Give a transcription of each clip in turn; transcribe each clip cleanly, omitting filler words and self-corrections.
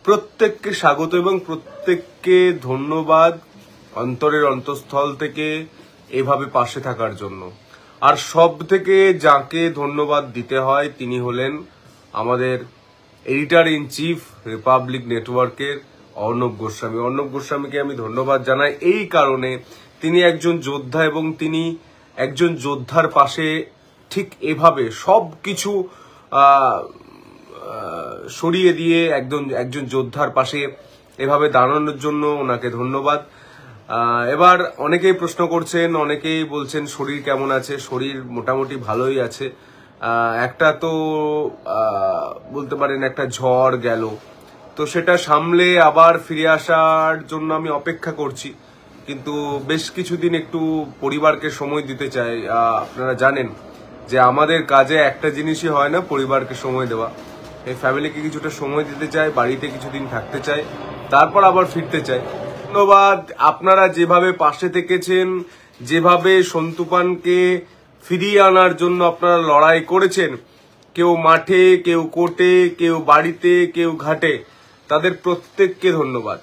প্রত্যেককে স্বাগত এবং প্রত্যেককে ধন্যবাদ অন্তরের অন্তঃস্থল থেকে এভাবে পাশে থাকার জন্য। আর সব থেকে যাকে ধন্যবাদ দিতে হয় তিনি হলেন আমাদের এডিটর ইন চিফ রিপাবলিক নেটওয়ার্কের অর্ণব গোস্বামী। অর্ণব গোস্বামীকে আমি ধন্যবাদ জানাই এই কারণে, তিনি একজন যোদ্ধা এবং তিনি একজন যোদ্ধার পাশে ঠিক এভাবে সবকিছু সরিয়ে দিয়ে একজন যোদ্ধার পাশে এভাবে দাঁড়ানোর জন্য ওনাকে ধন্যবাদ। এবার অনেকেই প্রশ্ন করছেন, অনেকেই বলছেন শরীর কেমন আছে। শরীর মোটামুটি ভালোই আছে। একটা তো বলতে পারেন একটা ঝড় গেল, তো সেটা সামলে আবার ফিরে আসার জন্য আমি অপেক্ষা করছি, কিন্তু বেশ কিছুদিন একটু পরিবারকে সময় দিতে চাই। আপনারা জানেন যে আমাদের কাজে একটা জিনিসই হয় না, পরিবারকে সময় দেওয়া। এই ফ্যামিলিকে কিছুটা সময় দিতে চাই, বাড়িতে কিছুদিন থাকতে চাই, তারপর আবার ফিরতে চাই। ধন্যবাদ আপনারা যেভাবে পাশে থেকেছেন, যেভাবে সন্তুপানকে ফিরিয়ে আনার জন্য আপনারা লড়াই করেছেন, কেউ মাঠে, কেউ কোর্টে, কেউ বাড়িতে, কেউ ঘাটে, তাদের প্রত্যেককে ধন্যবাদ।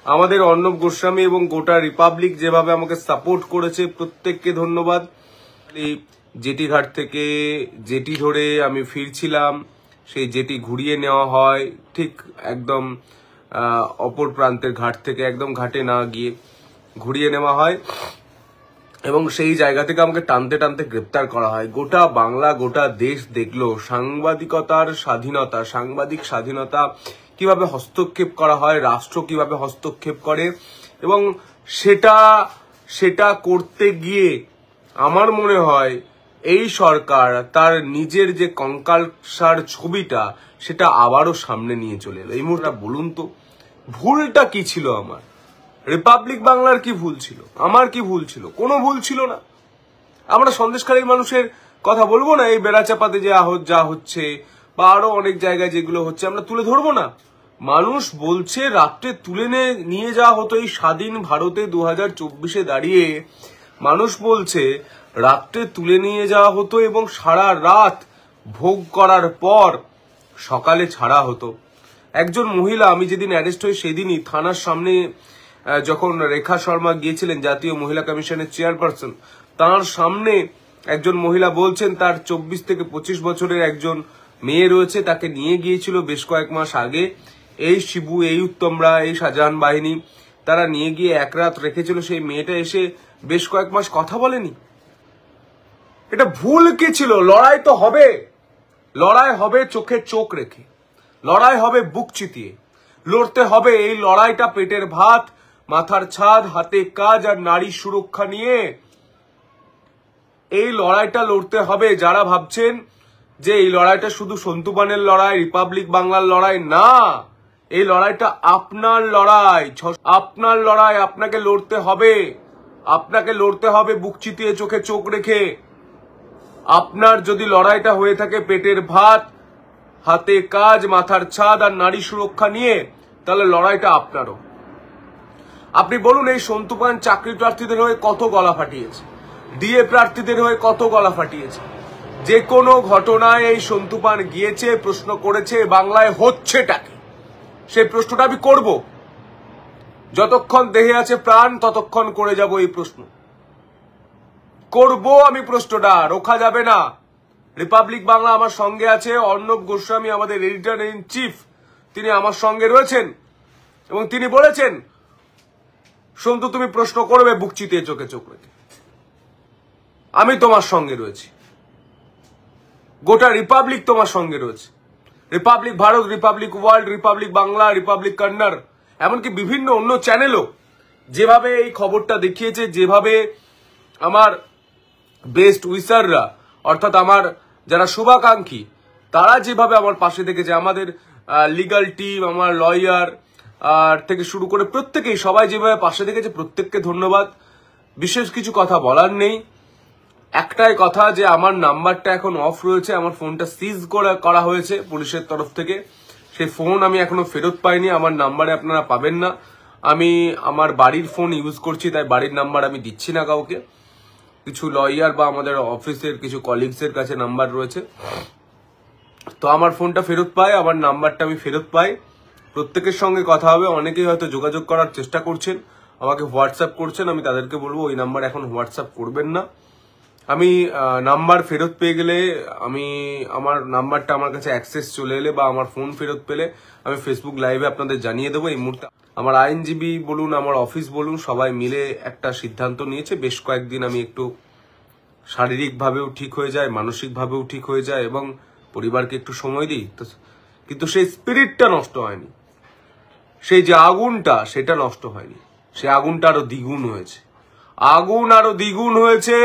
আমাদের অর্ণব গোস্বামী এবং গোটা রিপাবলিক যেভাবে আমাকে সাপোর্ট করেছে, প্রত্যেককে ধন্যবাদ। এই জেটি ঘাট থেকে জেটি ধরে আমি ফিরছিলাম, সেই জেটি ঘুরিয়ে নেওয়া হয় ঠিক একদম অপর প্রান্তের ঘাট থেকে, একদম ঘাটে না গিয়ে ঘুরিয়ে নেওয়া হয় এবং সেই জায়গা থেকে আমাকে টানতে টানতে গ্রেপ্তার করা হয়। গোটা বাংলা, গোটা দেশ দেখলো সাংবাদিকতার স্বাধীনতা, সাংবাদিক স্বাধীনতা কিভাবে হস্তক্ষেপ করা হয়, রাষ্ট্র কিভাবে হস্তক্ষেপ করে, এবং সেটা করতে গিয়ে আমার মনে হয় এই সরকার তার নিজের যে কঙ্কালসার ছবিটা সেটা আবারও সামনে নিয়ে চলে এলো। এই মুহূর্তে বলুন তো ভুলটা কি ছিল আমার? রিপাবলিক বাংলার কি ভুল ছিল? আমার কি ভুল ছিল? কোনো ভুল ছিল না। আমরা সন্দেশখালীর মানুষের কথা বলবো না? এই বেড়াচাপাতে যা হচ্ছে বা আরো অনেক জায়গায় যেগুলো হচ্ছে আমরা তুলে ধরবো না? মানুষ বলছে রাত্রে তুলে নিয়ে যাওয়া হতো। এই স্বাধীন ভারতে 2024-এ দাঁড়িয়ে মানুষ বলছে রাত্রে তুলে নিয়ে যাওয়া হতো এবং সারা রাত ভোগ করার পর সকালে ছাড়া হতো। একজন মহিলা, আমি যেদিন অ্যারেস্ট হই সেদিনই থানার সামনে যখন রেখা শর্মা গিয়েছিলেন, জাতীয় মহিলা কমিশনের চেয়ারপারসন, তার সামনে একজন মহিলা বলছেন তার 24 থেকে 25 বছরের একজন মেয়ে রয়েছে, তাকে নিয়ে গিয়েছিল বেশ কয়েক মাস আগে এই শিবু, এই উত্তমরা, এই শাহজাহান বাহিনী, তারা নিয়ে গিয়ে এক রাত রেখেছিল। সেই মেয়েটা এসে বেশ কয়েক মাস কথা বলেনি। এটা ভুল কি ছিল? লড়াই তো হবে, লড়াই হবে চোখে চোখ রেখে, লড়াই হবে বুক চিতিয়ে, লড়তে হবে। এই লড়াইটা পেটের ভাত, মাথার ছাদ, হাতে কাজ আর নারী সুরক্ষা নিয়ে এই লড়াইটা লড়তে হবে। যারা ভাবছেন যে এই লড়াইটা শুধু সন্তুপানের লড়াই, রিপাবলিক বাংলার লড়াই, না, এই লড়াইটা আপনার লড়াই, আপনার লড়াই। আপনাকে লড়তে হবে, আপনাকে লড়তে হবে বুক চিতিয়ে, চোখে চোখ রেখে। আপনার যদি লড়াইটা হয়ে থাকে পেটের ভাত, হাতে কাজ, মাথার ছাদ আর নারী সুরক্ষা নিয়ে, তাহলে লড়াইটা আপনারও। আপনি বলুন, এই সন্তুপান চাকরি প্রার্থীদের হয়ে কত গলা ফাটিয়েছে, ডিএ প্রার্থীদের হয়ে কত গলা ফাটিয়েছে। যে কোনো ঘটনায় এই সন্তুপান গিয়েছে, প্রশ্ন করেছে বাংলায় হচ্ছেটা কি, সেই প্রশ্নটা আমি করব। যতক্ষণ দেহে আছে প্রাণ ততক্ষণ করে যাব এই প্রশ্ন, করব আমি প্রশ্নটা, রোখা যাবে না। রিপাবলিক বাংলা আমার সঙ্গে আছে, অর্ণব গোস্বামী আমাদের এডিটর ইন চিফ, তিনি আমার সঙ্গে রয়েছেন এবং তিনি বলেছেন সন্তু তুমি প্রশ্ন করবে বুক চিতিয়ে, চোখে চোখ রেখে। আমি তোমার সঙ্গে রয়েছি, গোটা রিপাবলিক তোমার সঙ্গে রয়েছে। Republic Bharat, Republic world, Republic Bangla, Republic Kannada, এমনকি বিভিন্ন অন্য চ্যানেলও যেভাবে এই খবরটা দেখিয়েছে, যেভাবে আমার বেস্ট উইসাররা, অর্থাৎ আমার যারা শুভাকাঙ্ক্ষী, তারা যেভাবে আমার পাশে থেকেছে, আমাদের লিগাল টিম, আমার লয়ার থেকে শুরু করে প্রত্যেকেই, সবাই যেভাবে পাশে থেকেছে, প্রত্যেককে ধন্যবাদ। বিশেষ কিছু কথা বলার নেই, একটাই কথা যে আমার নাম্বারটা এখন অফ রয়েছে, আমার ফোনটা সিজ করা হয়েছে পুলিশের তরফ থেকে। সেই ফোন আমি এখনো ফেরত পাইনি, আমার নাম্বারে আপনারা পাবেন না। আমি আমার বাড়ির ফোন ইউজ করছি, তাই বাড়ির নাম্বার আমি দিচ্ছি না কাউকে। কিছু লয়ার বা আমাদের অফিসের কিছু কলিগসের কাছে নাম্বার রয়েছে, তো আমার ফোনটা ফেরত পাই, আমার নাম্বারটা আমি ফেরত পাই। প্রত্যেকের সঙ্গে কথা হবে। অনেকেই হয়তো যোগাযোগ করার চেষ্টা করছেন, আমাকে হোয়াটসঅ্যাপ করছেন, আমি তাদেরকে বলবো ওই নাম্বার এখন হোয়াটসঅ্যাপ করবেন না। আমি নাম্বার ফেরত পেয়ে গেলে, আমি আমার নাম্বারটা আমার কাছে অ্যাক্সেস চলে এলে বা আমার ফোন ফেরত পেলে আমি ফেসবুক লাইভে আপনাদের জানিয়ে দেবো। এই মুহূর্তে আমার আইনজীবী বলুন, আমার অফিস বলুন, সবাই মিলে একটা সিদ্ধান্ত নিয়েছে। বেশ কয়েকদিন আমি একটু শারীরিকভাবেও ঠিক হয়ে যায়, মানসিকভাবেও ঠিক হয়ে যায় এবং পরিবারকে একটু সময় দিই। কিন্তু সেই স্পিরিটটা নষ্ট হয়নি, সেই যে আগুনটা সেটা নষ্ট হয়নি, সেই আগুনটা আরো দ্বিগুণ হয়েছে, আগুন আরো দ্বিগুণ হয়েছে।